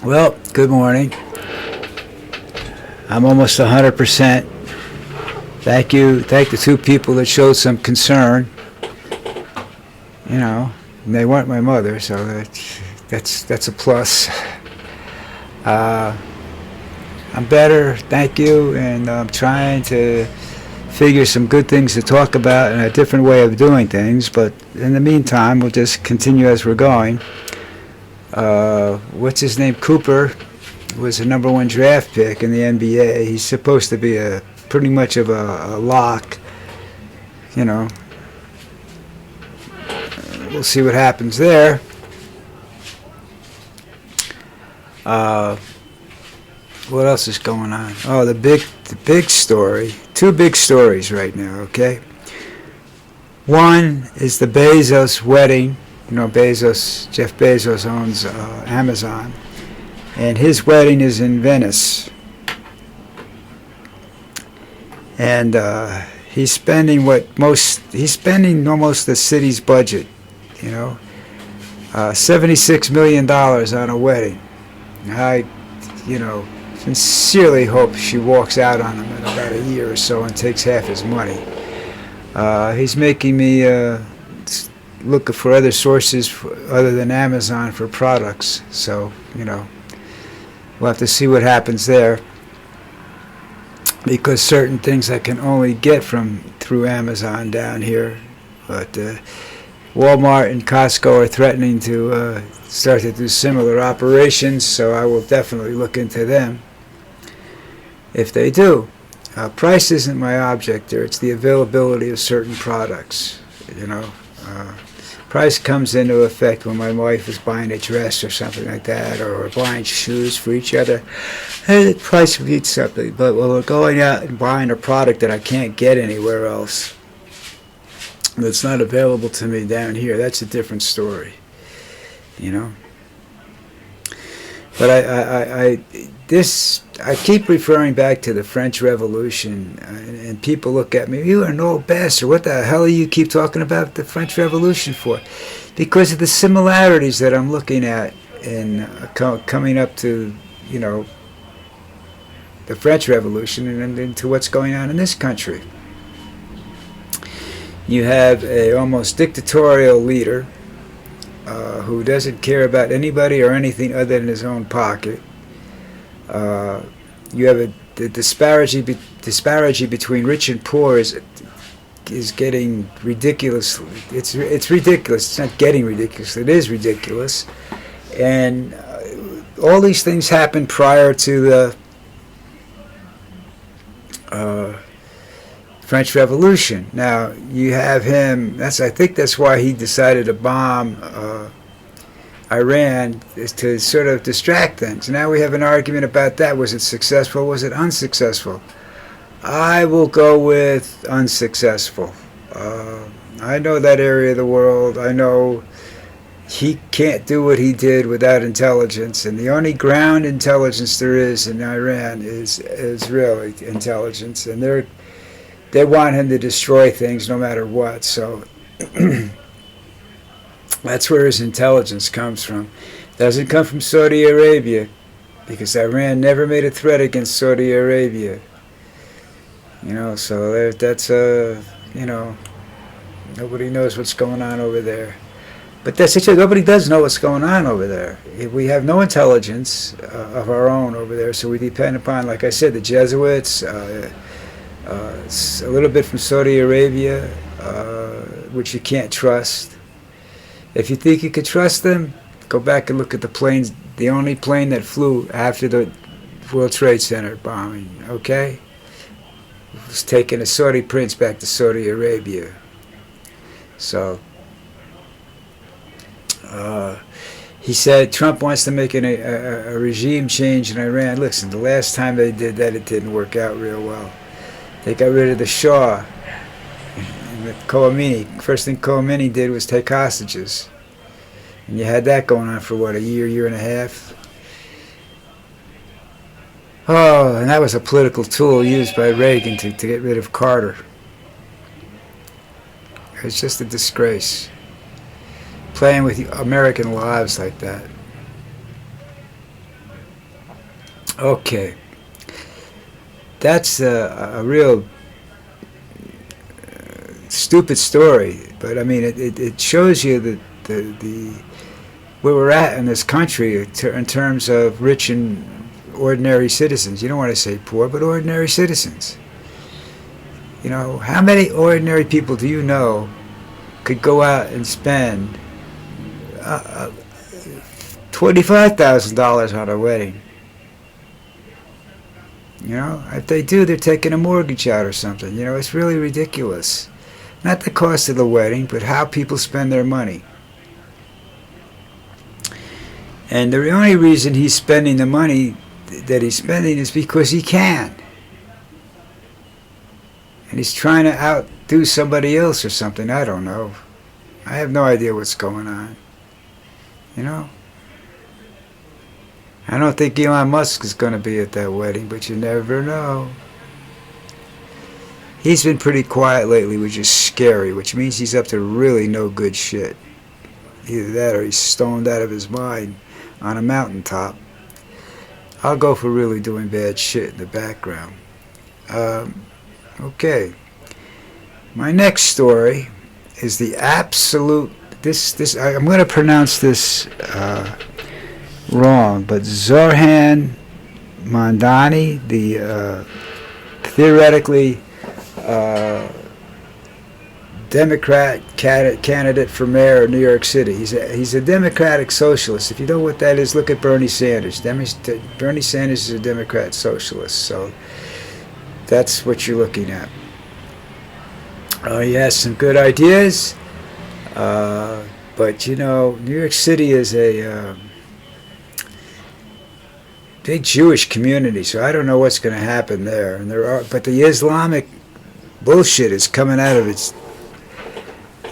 Well, good morning. I'm almost 100%. Thank you. Thank the two people that showed some concern. You know, and they weren't my mother, so that's a plus. I'm better, thank you, and I'm trying to figure some good things to talk about and a different way of doing things. But in the meantime, we'll just continue as we're going. What's his name? Cooper was a #1 draft pick in the NBA. He's supposed to be pretty much of a lock. You know, we'll see what happens there. What else is going on? Oh, the big story. Two big stories right now. Okay. One is the Bezos wedding. You know, Jeff Bezos owns Amazon, and his wedding is in Venice. And he's spending almost the city's budget, you know, $76 million on a wedding. I, sincerely hope she walks out on him in about a year or so and takes half his money. He's making me look for other sources other than Amazon for products. So, we'll have to see what happens there. Because certain things I can only get through Amazon down here. But Walmart and Costco are threatening to start to do similar operations, so I will definitely look into them if they do. Price isn't my object there. It's the availability of certain products, Price comes into effect when my wife is buying a dress or something like that, or buying shoes for each other. The price means something. But when we're going out and buying a product that I can't get anywhere else, that's not available to me down here, that's a different story, But I keep referring back to the French Revolution, and people look at me, you are an old bastard, what the hell are you keep talking about the French Revolution for? Because of the similarities that I'm looking at in coming up to, the French Revolution and into what's going on in this country. You have a almost dictatorial leader who doesn't care about anybody or anything other than his own pocket. You have the disparity between rich and poor is getting ridiculous. It's ridiculous. It's not getting ridiculous. It is ridiculous. And all these things happened prior to the French Revolution. Now you have him. I think that's why he decided to bomb Iran, is to sort of distract things. Now we have an argument about that. Was it successful? Was it unsuccessful? I will go with unsuccessful. I know that area of the world. I know he can't do what he did without intelligence, and the only ground intelligence there is in Iran is Israeli intelligence, and they want him to destroy things no matter what. So that's where his intelligence comes from. It doesn't come from Saudi Arabia, because Iran never made a threat against Saudi Arabia. So that's nobody knows what's going on over there. But that's it. Nobody does know what's going on over there. We have no intelligence of our own over there, so we depend upon, like I said, the Jesuits, a little bit from Saudi Arabia, which you can't trust. If you think you could trust them, go back and look at the planes. The only plane that flew after the World Trade Center bombing, okay? It was taking a Saudi prince back to Saudi Arabia. So, he said Trump wants to make a regime change in Iran. Listen, the last time they did that, it didn't work out real well. They got rid of the Shah. Khomeini. First thing Khomeini did was take hostages. And you had that going on for, a year and a half? Oh, and that was a political tool used by Reagan to get rid of Carter. It's just a disgrace. Playing with American lives like that. Okay, that's a real stupid story, but I mean, it shows you that the where we're at in this country in terms of rich and ordinary citizens. You don't want to say poor, but ordinary citizens. You know, how many ordinary people do you know could go out and spend $25,000 on a wedding? You know, if they do, they're taking a mortgage out or something. You know, it's really ridiculous. Not the cost of the wedding, but how people spend their money. And the only reason he's spending the money that he's spending is because he can. And he's trying to outdo somebody else or something. I don't know. I have no idea what's going on. You know? I don't think Elon Musk is going to be at that wedding, but you never know. He's been pretty quiet lately, which is scary, which means he's up to really no good shit. Either that or he's stoned out of his mind on a mountaintop. I'll go for really doing bad shit in the background. Okay. My next story is the absolute... I'm going to pronounce this wrong, but Zoran Mandani, the theoretically Democrat candidate for mayor of New York City. He's a Democratic socialist. If you know what that is, look at Bernie Sanders. Bernie Sanders is a Democrat socialist, so that's what you're looking at. He has some good ideas, but you know, New York City is a big Jewish community, so I don't know what's going to happen there. And but the Islamic bullshit is coming out of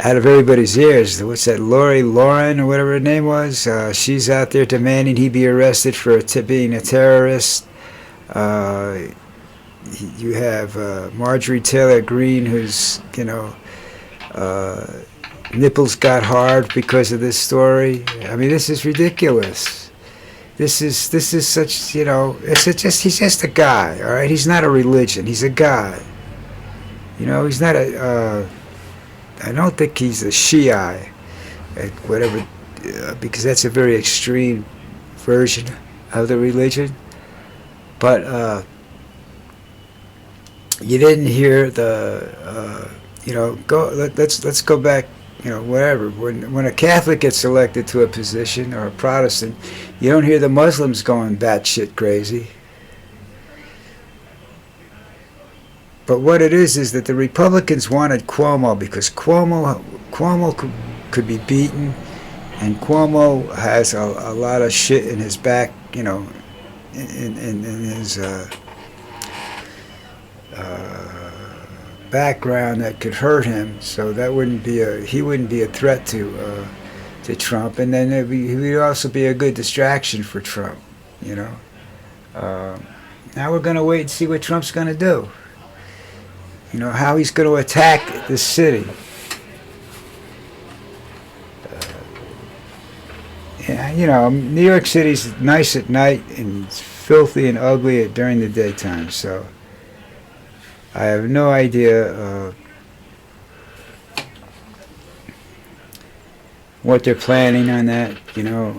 everybody's ears. What's that, Lori Lauren or whatever her name was? She's out there demanding he be arrested for being a terrorist. You have Marjorie Taylor Greene, who's, you know, nipples got hard because of this story. I mean, this is ridiculous. This is such, you know, he's just a guy, all right? He's not a religion. He's a guy. You know, he's not I don't think he's a Shiite, whatever, because that's a very extreme version of the religion. But you didn't hear the, you know, let's go back, you know, whatever. When a Catholic gets elected to a position, or a Protestant, you don't hear the Muslims going batshit crazy. But what it is that the Republicans wanted Cuomo because Cuomo could be beaten, and Cuomo has a lot of shit in his back, you know, in his background that could hurt him. So that he wouldn't be a threat to Trump, and then he would also be a good distraction for Trump, you know. Now we're going to wait and see what Trump's going to do. You know, how he's going to attack this city. Yeah, you know, New York City's nice at night and it's filthy and ugly during the daytime. So I have no idea what they're planning on that. You know,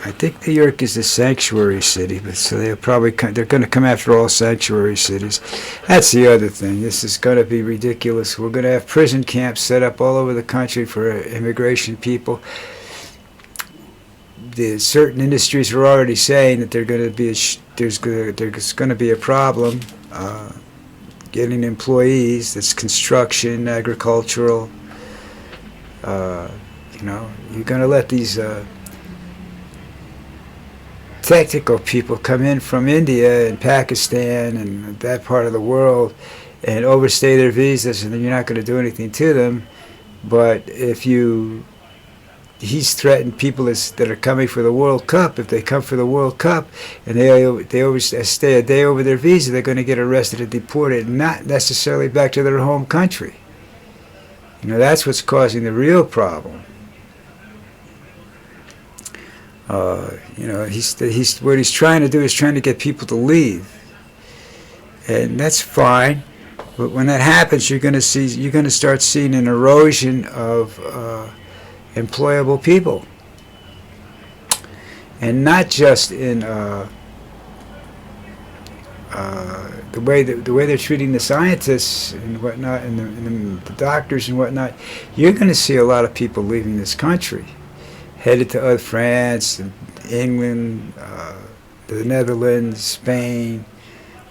I think New York is a sanctuary city, but so they're going to come after all sanctuary cities. That's the other thing. This is going to be ridiculous. We're going to have prison camps set up all over the country for immigration people. The certain industries are already saying that there's going to be a problem getting employees. That's construction, agricultural. You know, you're going to let these technical people come in from India and Pakistan and that part of the world and overstay their visas, and then you're not going to do anything to them. But if he's threatened people that are coming for the World Cup. If they come for the World Cup and they overstay a day over their visa, they're going to get arrested and deported, not necessarily back to their home country. You know, that's what's causing the real problem. He's what he's trying to do is trying to get people to leave, and that's fine. But when that happens, you're going to start seeing an erosion of employable people, and not just in the way they're treating the scientists and whatnot, and the doctors and whatnot. You're going to see a lot of people leaving this country, headed to France, England, the Netherlands, Spain,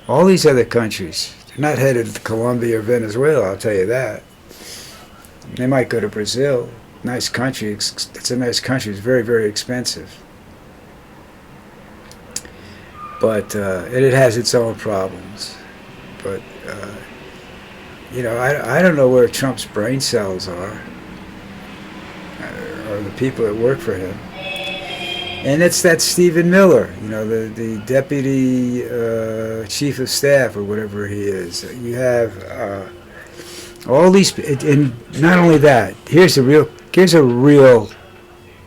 all these other countries. They're not headed to Colombia or Venezuela, I'll tell you that. They might go to Brazil. Nice country. It's a nice country. It's very, very expensive. But it has its own problems. But, I don't know where Trump's brain cells are, or the people that work for him. And it's that Stephen Miller, the deputy chief of staff or whatever he is. You have all these, and not only that. Here's a real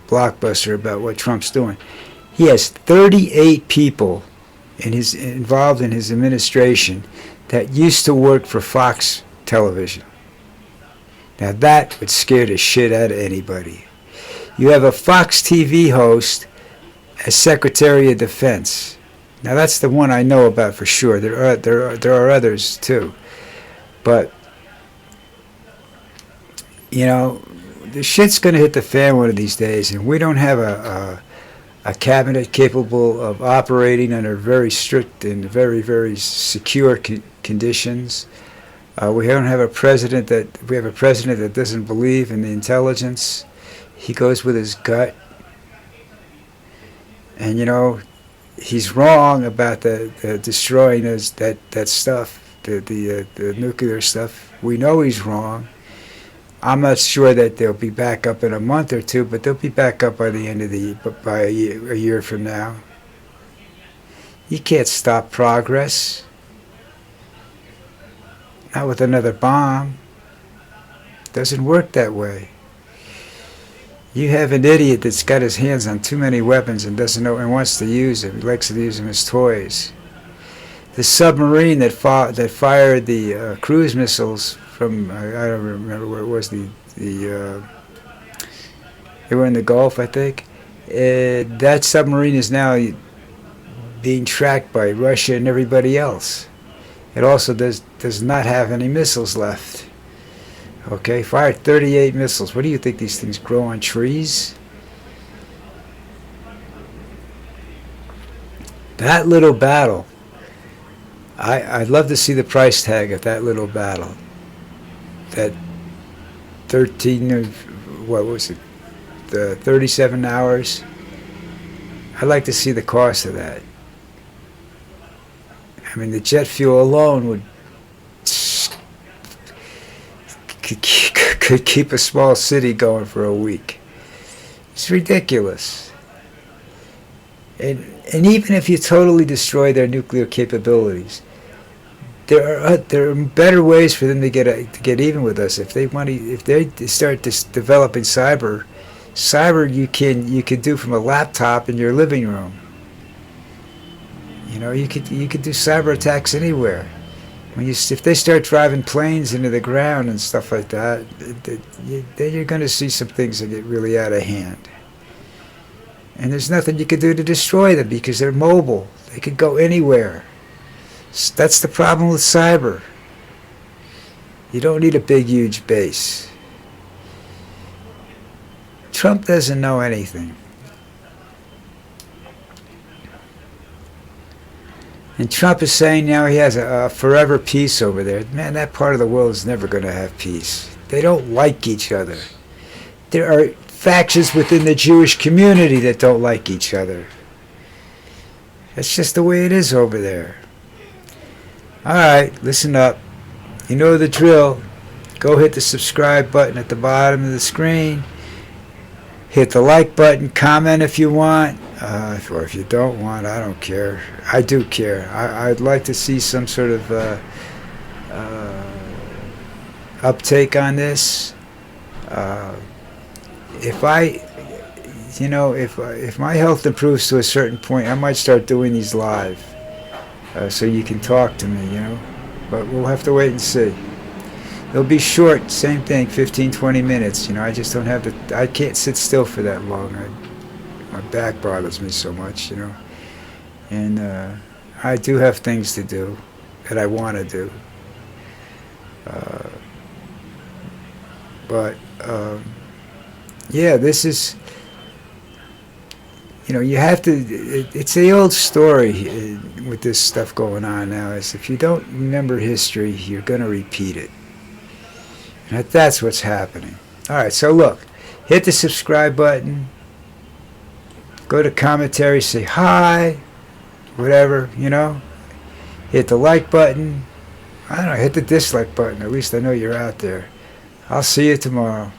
blockbuster about what Trump's doing. He has 38 people involved in his administration that used to work for Fox Television. Now that would scare the shit out of anybody. You have a Fox TV host as Secretary of Defense. Now that's the one I know about for sure. There are others too, but the shit's going to hit the fan one of these days, and we don't have a cabinet capable of operating under very strict and very, very secure conditions. We have a president that doesn't believe in the intelligence. He goes with his gut. And he's wrong about the destroying that stuff, the nuclear stuff. We know he's wrong. I'm not sure that they'll be back up in a month or two, but they'll be back up by the end of the year, by a year from now. You can't stop progress. Not with another bomb. Doesn't work that way. You have an idiot that's got his hands on too many weapons and doesn't know and wants to use them. He likes to use them as toys. The submarine that fired the cruise missiles from, I don't remember where it was, they were in the Gulf, I think. That submarine is now being tracked by Russia and everybody else. It also does not have any missiles left. Okay, fired 38 missiles. What do you think, these things grow on trees? That little battle, I'd love to see the price tag of that little battle. That 37 hours. I'd like to see the cost of that. I mean, the jet fuel alone could keep a small city going for a week. It's ridiculous. And even if you totally destroy their nuclear capabilities, there are better ways for them to get even with us. If they start developing cyber you can do from a laptop in your living room. You could do cyber attacks anywhere. If they start driving planes into the ground and stuff like that, then you're going to see some things that get really out of hand. And there's nothing you can do to destroy them because they're mobile. They could go anywhere. That's the problem with cyber. You don't need a big, huge base. Trump doesn't know anything. And Trump is saying now he has a forever peace over there. Man, that part of the world is never going to have peace. They don't like each other. There are factions within the Jewish community that don't like each other. That's just the way it is over there. All right, listen up. You know the drill. Go hit the subscribe button at the bottom of the screen. Hit the like button. Comment if you want. Or if you don't want, I don't care. I do care. I'd like to see some sort of uptake on this. you know, if my health improves to a certain point, I might start doing these live, so you can talk to me, you know. But we'll have to wait and see. They'll be short, same thing, 15, 20 minutes. You know, I just don't have the. I can't sit still for that long. My back bothers me so much, you know. And I do have things to do that I want to do. But yeah, this is, you know, you have to, it's the old story with this stuff going on now, is if you don't remember history, you're going to repeat it. And that's what's happening. All right, so look, hit the subscribe button, go to commentary, say hi, whatever, you know, hit the like button, I don't know, hit the dislike button, at least I know you're out there. I'll see you tomorrow.